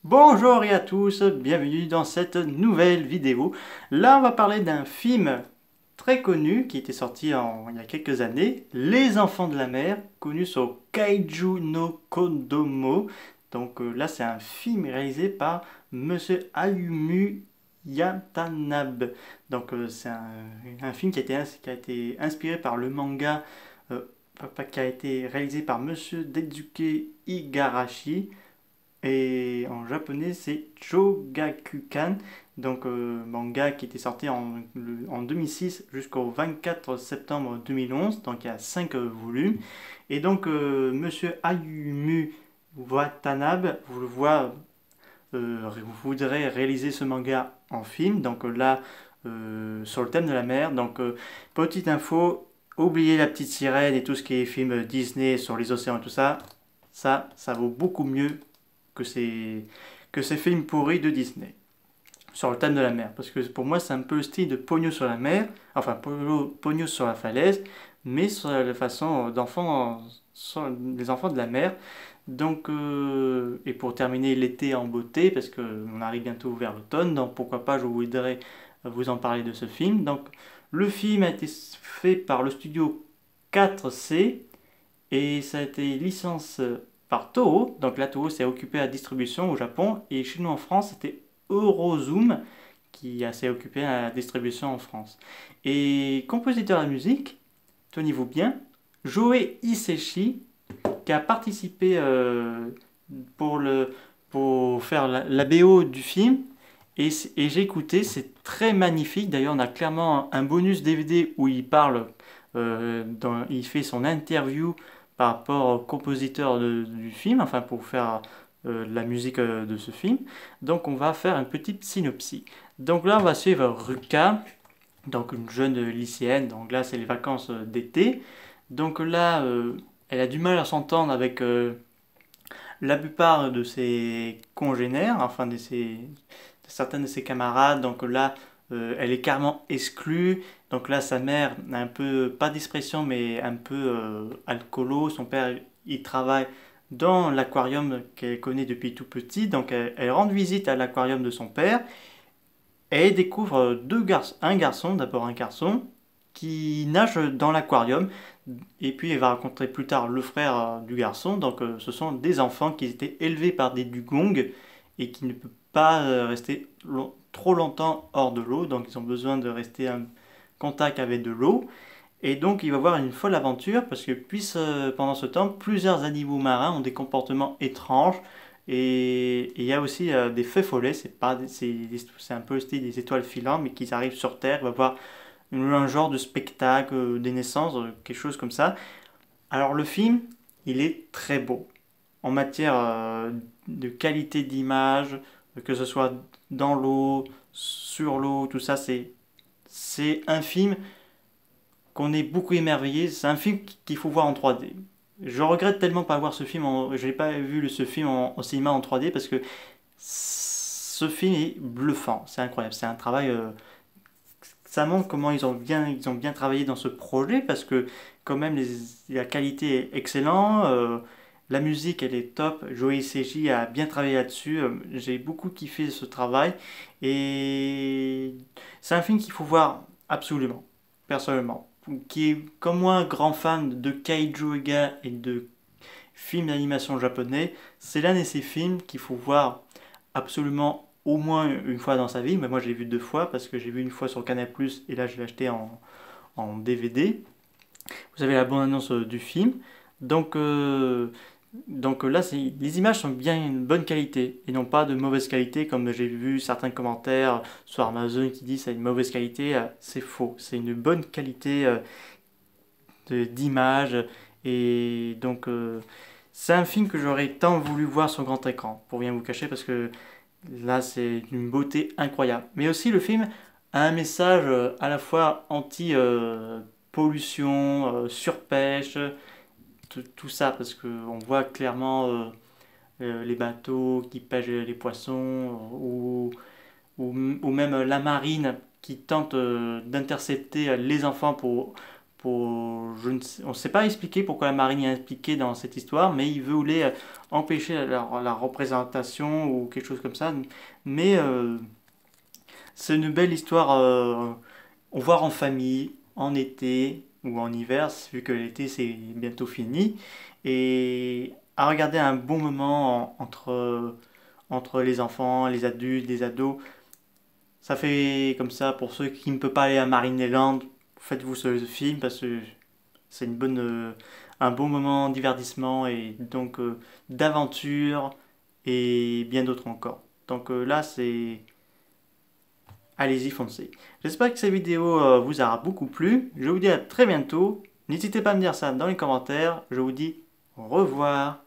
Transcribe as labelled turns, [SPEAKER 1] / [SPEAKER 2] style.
[SPEAKER 1] Bonjour à tous, bienvenue dans cette nouvelle vidéo. Là, on va parler d'un film très connu qui était sorti il y a quelques années, Les Enfants de la Mer, connu sur Kaiju no Kodomo. Donc là, c'est un film réalisé par Monsieur Ayumu Yatanabe. Donc c'est un film qui a été inspiré par le manga, euh, qui a été réalisé par Monsieur Daisuke Igarashi. Et en japonais, c'est Chogakukan, donc manga qui était sorti en 2006 jusqu'au 24 septembre 2011, donc il y a 5 volumes. Et donc, monsieur Ayumu Watanabe, vous le voit, voudrait réaliser ce manga en film, donc là, sur le thème de la mer. Donc, petite info, oubliez la petite sirène et tout ce qui est film Disney sur les océans et tout ça. Ça vaut beaucoup mieux que ces films pourris de Disney sur le thème de la mer. Parce que pour moi, c'est un peu le style de Pogno sur la mer, enfin Pogno sur la falaise, mais sur la façon d'enfants, les enfants de la mer. Donc, et pour terminer l'été en beauté, parce qu'on arrive bientôt vers l'automne, donc pourquoi pas, je voudrais vous en parler de ce film. Donc, le film a été fait par le studio 4C et ça a été licence par Toho. Donc là, Toho s'est occupé à la distribution au Japon et chez nous en France, c'était Eurozoom qui s'est occupé à la distribution en France. Et compositeur de la musique, tenez-vous bien, Joe Hisaishi qui a participé pour, pour faire la BO du film. Et j'ai écouté, c'est très magnifique. D'ailleurs, on a clairement un bonus DVD où il parle, il fait son interview par rapport au compositeur du film, enfin pour faire la musique de ce film. Donc on va faire une petite synopsis. Donc là, on va suivre Ruka, donc une jeune lycéenne. Donc là, c'est les vacances d'été. Donc là, elle a du mal à s'entendre avec la plupart de ses congénères, enfin certains de ses camarades. Donc là, elle est carrément exclue. Donc là, sa mère a un peu, pas d'expression, mais un peu alcoolo. Son père, il travaille dans l'aquarium qu'elle connaît depuis tout petit. Donc elle rend visite à l'aquarium de son père et elle découvre un garçon, d'abord un garçon, qui nage dans l'aquarium. Et puis elle va rencontrer plus tard le frère du garçon. Donc ce sont des enfants qui étaient élevés par des dugongs et qui ne peuvent pas rester trop longtemps hors de l'eau. Donc ils ont besoin de rester en contact avec de l'eau. Et donc il va y avoir une folle aventure parce que pendant ce temps, plusieurs animaux marins ont des comportements étranges. Et il y a aussi des feux follets, c'est un peu le style des étoiles filantes, mais qui arrivent sur Terre. Il va y avoir un genre de spectacle, des naissances, quelque chose comme ça. Alors le film, il est très beau. En matière de qualité d'image, que ce soit dans l'eau, sur l'eau, tout ça, c'est un film qu'on est beaucoup émerveillé. C'est un film qu'il faut voir en 3D. Je regrette tellement pas voir ce film, je n'ai pas vu ce film au cinéma en 3D parce que ce film est bluffant, c'est incroyable, c'est un travail, ça montre comment ils ont bien travaillé dans ce projet parce que quand même la qualité est excellente, la musique elle est top, Joey Seiji a bien travaillé là-dessus, j'ai beaucoup kiffé ce travail et c'est un film qu'il faut voir absolument, personnellement. Qui est comme moi un grand fan de Kaiju Ega et de films d'animation japonais, c'est l'un de ces films qu'il faut voir absolument au moins une fois dans sa vie, mais moi je l'ai vu deux fois parce que j'ai vu une fois sur Canal+, et là je l'ai acheté en DVD. Vous avez la bande-annonce du film. Donc, là, les images sont bien une bonne qualité et non pas de mauvaise qualité comme j'ai vu certains commentaires sur Amazon qui disent que c'est une mauvaise qualité. C'est faux, c'est une bonne qualité d'image et donc c'est un film que j'aurais tant voulu voir sur grand écran pour rien vous cacher parce que là, c'est d'une beauté incroyable. Mais aussi, le film a un message à la fois anti-pollution, surpêche, tout ça, parce qu'on voit clairement les bateaux qui pêchent les poissons, ou même la marine qui tente d'intercepter les enfants On ne sait pas expliquer pourquoi la marine est impliquée dans cette histoire, mais il voulait empêcher la représentation ou quelque chose comme ça. Mais c'est une belle histoire. On voir en famille, en été ou en hiver, vu que l'été c'est bientôt fini, et à regarder un bon moment entre les enfants, les adultes, les ados. Ça fait comme ça, pour ceux qui ne peuvent pas aller à Marineland, faites-vous ce film parce que c'est un bon moment de divertissement et donc d'aventure et bien d'autres encore. Donc là, allez-y, foncez. J'espère que cette vidéo vous aura beaucoup plu. Je vous dis à très bientôt. N'hésitez pas à me dire ça dans les commentaires. Je vous dis au revoir.